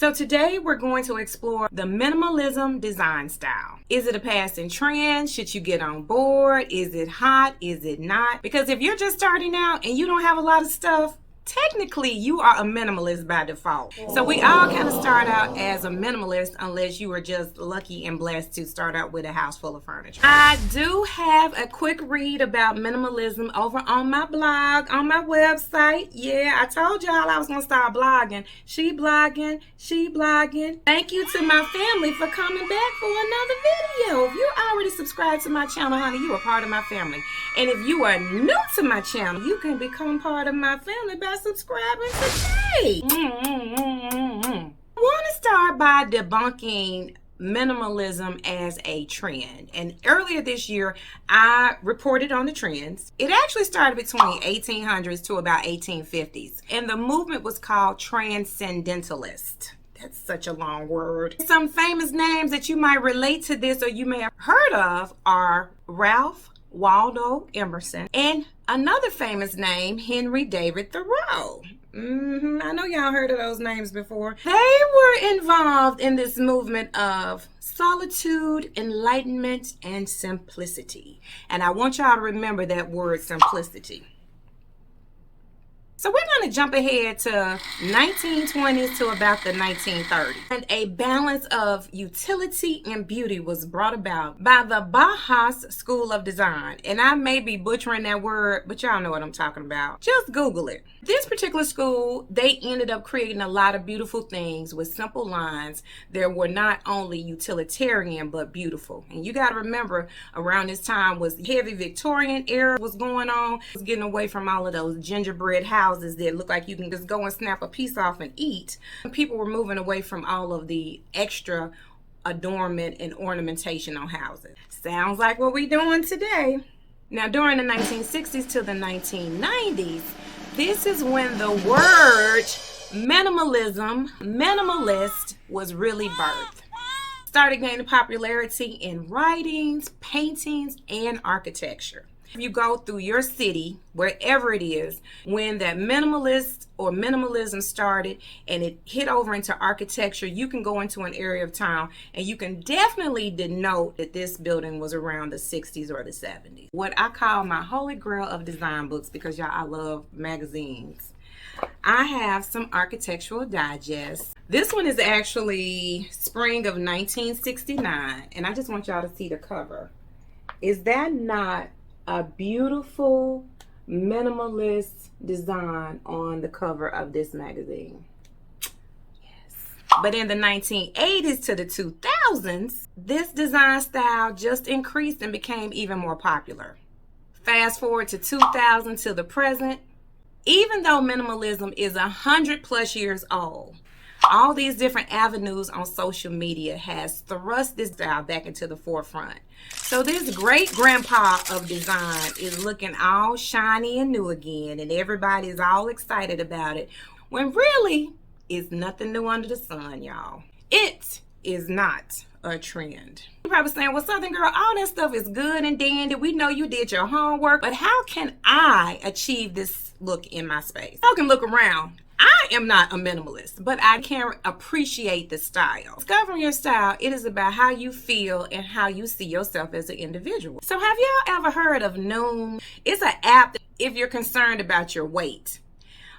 So today we're going to explore the minimalism design style. Is it a passing trend? Should you get on board? Is it hot? Is it not? Because if you're just starting out and you don't have a lot of stuff, technically you are a minimalist by default. So we all kind of start out as a minimalist unless you are just lucky and blessed to start out with a house full of furniture. I do have a quick read about minimalism over on my blog, on my website. Yeah, I told y'all I was gonna start blogging. She blogging. Thank you to my family for coming back for another video. If you already subscribed to my channel, honey, you are part of my family. And if you are new to my channel, you can become part of my family by subscribing today. I want to start by debunking minimalism as a trend. And earlier this year, I reported on the trends. It actually started between 1800s to about 1850s. And the movement was called transcendentalist. That's such a long word. Some famous names that you might relate to this or you may have heard of are Ralph Waldo Emerson, and another famous name, Henry David Thoreau. I know y'all heard of those names before. They were involved in this movement of solitude, enlightenment, and simplicity. And I want y'all to remember that word simplicity. So we're going to jump ahead to 1920s to about the 1930s. And a balance of utility and beauty was brought about by the Bauhaus School of Design. And I may be butchering that word, but y'all know what I'm talking about. Just Google it. This particular school, they ended up creating a lot of beautiful things with simple lines that were not only utilitarian, but beautiful. And you got to remember, around this time was heavy Victorian era was going on. It was getting away from all of those gingerbread houses that look like you can just go and snap a piece off and eat. People were moving away from all of the extra adornment and ornamentation on houses. Sounds like what we're doing today. Now, during the 1960s to the 1990s, this is when the word minimalist was really birthed. Started gaining popularity in writings, paintings, and architecture. If you go through your city, wherever it is, when that minimalist or minimalism started and it hit over into architecture, you can go into an area of town and you can definitely denote that this building was around the 60s or the 70s. What I call my holy grail of design books, because y'all, I love magazines. I have some architectural digests. This one is actually spring of 1969, and I just want y'all to see the cover. Is that not a beautiful minimalist design on the cover of this magazine? Yes. But in the 1980s to the 2000s, this design style just increased and became even more popular. Fast forward to 2000 to the present, even though minimalism is 100+ years old, all these different avenues on social media has thrust this style back into the forefront. So this great grandpa of design is looking all shiny and new again, and everybody's all excited about it, when really it's nothing new under the sun, y'all. It is not a trend. You're probably saying, well, Southern girl, all that stuff is good and dandy. We know you did your homework, but how can I achieve this look in my space? I can look around. I am not a minimalist, but I can appreciate the style. Discovering your style, it is about how you feel and how you see yourself as an individual. So have y'all ever heard of Noom? It's an app if you're concerned about your weight.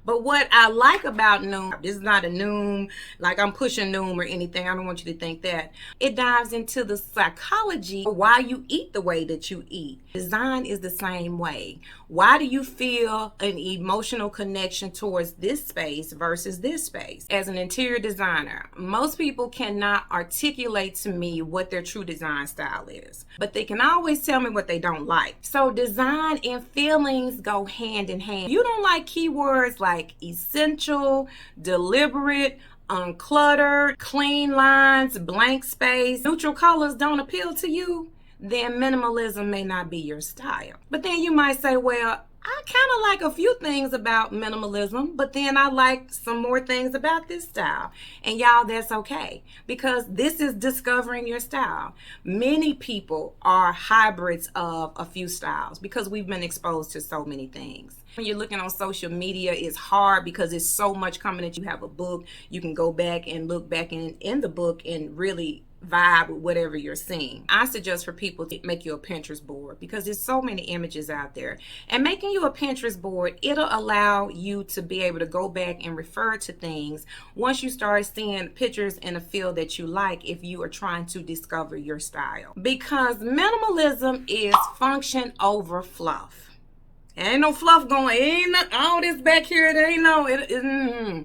But what I like about Noom, this is not a Noom, like I'm pushing Noom or anything. I don't want you to think that. It dives into the psychology of why you eat the way that you eat. Design is the same way. Why do you feel an emotional connection towards this space versus this space? As an interior designer, most people cannot articulate to me what their true design style is, but they can always tell me what they don't like. So design and feelings go hand in hand. You don't like keywords like essential, deliberate, uncluttered, clean lines, blank space, neutral colors don't appeal to you, then minimalism may not be your style. But then you might say, well, I kind of like a few things about minimalism, but then I like some more things about this style. And y'all, that's okay, because this is discovering your style. Many people are hybrids of a few styles because we've been exposed to so many things. When you're looking on social media, it's hard because it's so much coming at you. You have a book, you can go back and look back in the book and really vibe with whatever you're seeing. I suggest for people to make you a Pinterest board because there's so many images out there. And making you a Pinterest board, it'll allow you to be able to go back and refer to things once you start seeing pictures in a field that you like if you are trying to discover your style. Because minimalism is function over fluff. Ain't no fluff going, ain't no, all this back here, there ain't no,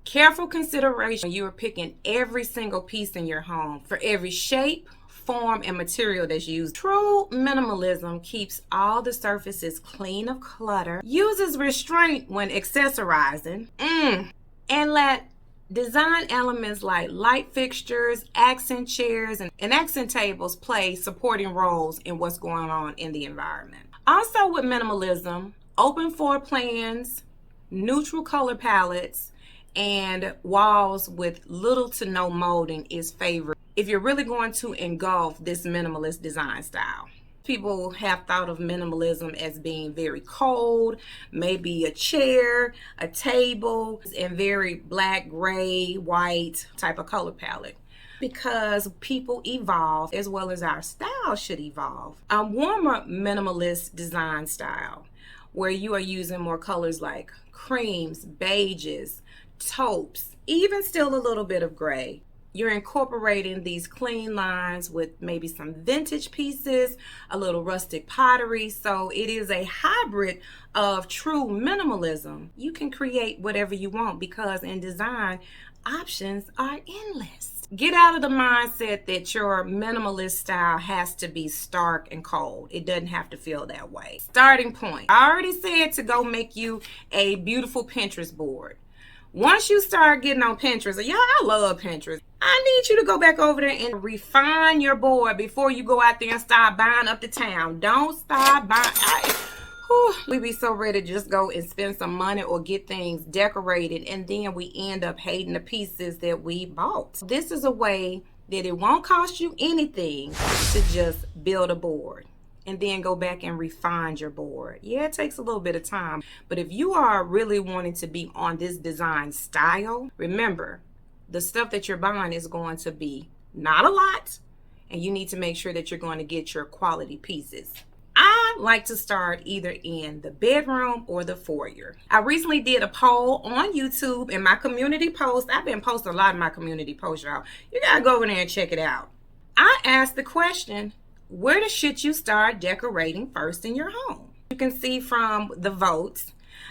Careful consideration. You are picking every single piece in your home for every shape, form, and material that's used. True minimalism keeps all the surfaces clean of clutter, uses restraint when accessorizing, and let design elements like light fixtures, accent chairs, and accent tables play supporting roles in what's going on in the environment. Also with minimalism, open floor plans, neutral color palettes, and walls with little to no molding is favored if you're really going to engulf this minimalist design style. People have thought of minimalism as being very cold, maybe a chair, a table, and very black, gray, white type of color palette. Because people evolve as well as our style should evolve. A warmer minimalist design style where you are using more colors like creams, beiges, taupes, even still a little bit of gray. You're incorporating these clean lines with maybe some vintage pieces, a little rustic pottery. So it is a hybrid of true minimalism. You can create whatever you want because in design, options are endless. Get out of the mindset that your minimalist style has to be stark and cold. It doesn't have to feel that way. Starting point. I already said to go make you a beautiful Pinterest board. Once you start getting on Pinterest, y'all, I love Pinterest. I need you to go back over there and refine your board before you go out there and start buying up the town. Don't start buying. We be so ready to just go and spend some money or get things decorated, and then we end up hating the pieces that we bought. This is a way that it won't cost you anything to just build a board and then go back and refine your board. Yeah, it takes a little bit of time, but if you are really wanting to be on this design style, remember, the stuff that you're buying is going to be not a lot, and you need to make sure that you're going to get your quality pieces. I like to start either in the bedroom or the foyer. I recently did a poll on YouTube in my community post. I've been posting a lot of my community posts, y'all. You gotta go over there and check it out. I asked the question, where should you start decorating first in your home? You can see from the votes,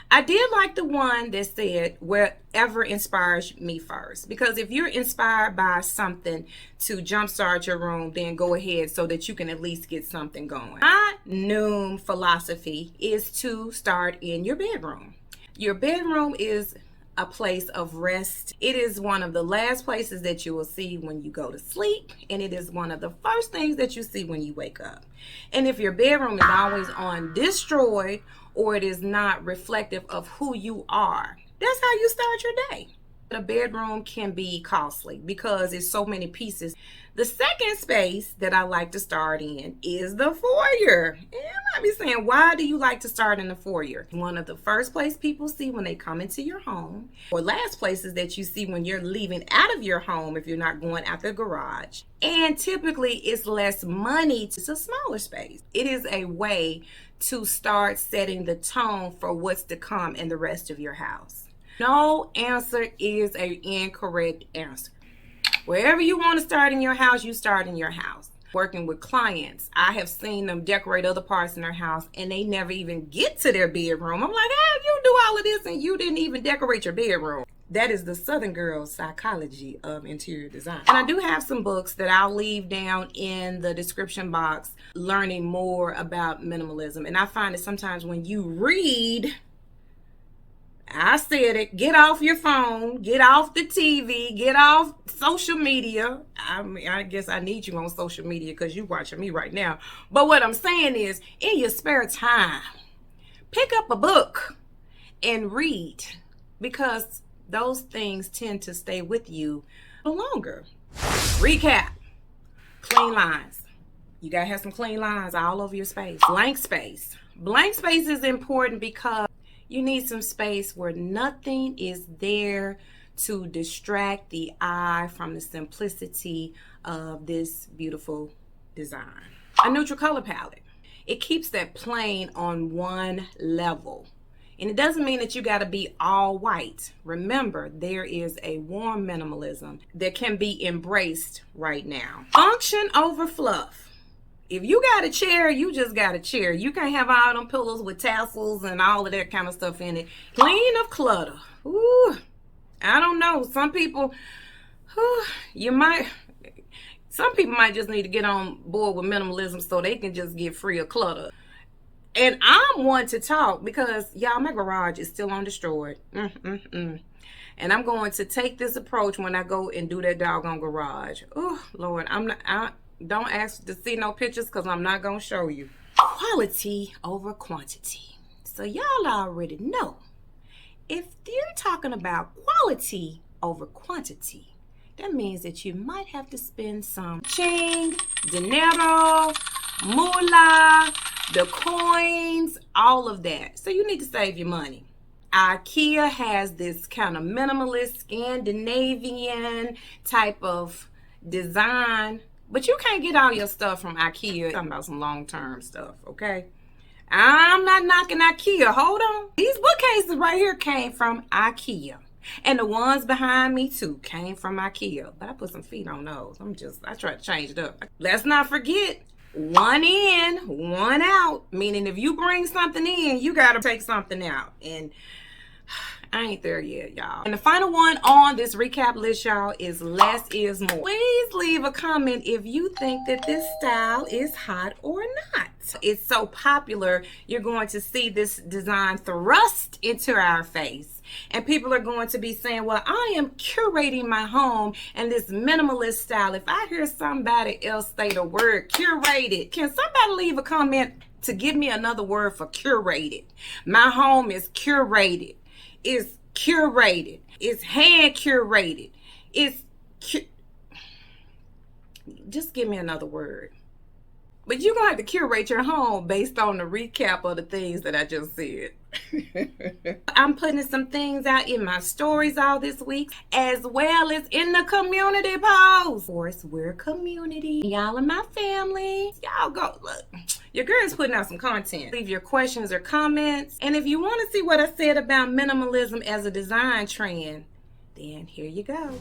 I did like the one that said wherever inspires me first, because if you're inspired by something to jumpstart your room, then go ahead so that you can at least get something going. My new philosophy is to start in your bedroom. Your bedroom is a place of rest. It is one of the last places that you will see when you go to sleep, and it is one of the first things that you see when you wake up. And if your bedroom is always on destroyed, or it is not reflective of who you are, that's how you start your day. A bedroom can be costly because it's so many pieces. The second space that I like to start in is the foyer. And you might be saying, why do you like to start in the foyer? One of the first place people see when they come into your home, or last places that you see when you're leaving out of your home if you're not going out the garage. And typically it's less money. It's a smaller space. It is a way to start setting the tone for what's to come in the rest of your house. No answer is an incorrect answer. Wherever you want to start in your house, you start in your house. Working with clients, I have seen them decorate other parts in their house and they never even get to their bedroom. I'm like, how you do all of this and you didn't even decorate your bedroom? That is the Southern girl psychology of interior design. And I do have some books that I'll leave down in the description box learning more about minimalism. And I find that sometimes when you read, I said it, get off your phone, get off the TV, get off social media. I guess I need you on social media because you're watching me right now. But what I'm saying is, in your spare time, pick up a book and read, because those things tend to stay with you longer. Recap. Clean lines. You gotta have some clean lines all over your space. Blank space. Blank space is important because You need some space where nothing is there to distract the eye from the simplicity of this beautiful design. A neutral color palette. It keeps that plain on one level. And it doesn't mean that you got to be all white. Remember, there is a warm minimalism that can be embraced right now. Function over fluff. If you got a chair, you just got a chair. You can't have all them pillows with tassels and all of that kind of stuff in it. Clean of clutter. Ooh, I don't know. Some people might just need to get on board with minimalism so they can just get free of clutter. And I'm one to talk because, y'all, my garage is still undestroyed. And I'm going to take this approach when I go and do that doggone garage. Oh, Lord, don't ask to see no pictures because I'm not going to show you. Quality over quantity. So y'all already know. If you're talking about quality over quantity, that means that you might have to spend some ching, dinero, moolah, the coins, all of that. So you need to save your money. IKEA has this kind of minimalist Scandinavian type of design, but you can't get all your stuff from IKEA. I'm talking about some long-term stuff, okay? I'm not knocking IKEA. Hold on. These bookcases right here came from IKEA. And the ones behind me too came from IKEA. But I put some feet on those. I tried to change it up. Let's not forget, one in, one out. Meaning if you bring something in, you got to take something out. And I ain't there yet, y'all. And the final one on this recap list, y'all, is less is more. Please leave a comment if you think that this style is hot or not. It's so popular, you're going to see this design thrust into our face. And people are going to be saying, well, I am curating my home in this minimalist style. If I hear somebody else say the word curated, can somebody leave a comment to give me another word for curated? My home is curated. It's curated. It's hand curated. Just give me another word. But you're going to have to curate your home based on the recap of the things that I just said. I'm putting some things out in my stories all this week, as well as in the community post. Of course, we're a community. Y'all are my family. Y'all go, look. Your girl is putting out some content. Leave your questions or comments. And if you want to see what I said about minimalism as a design trend, then here you go.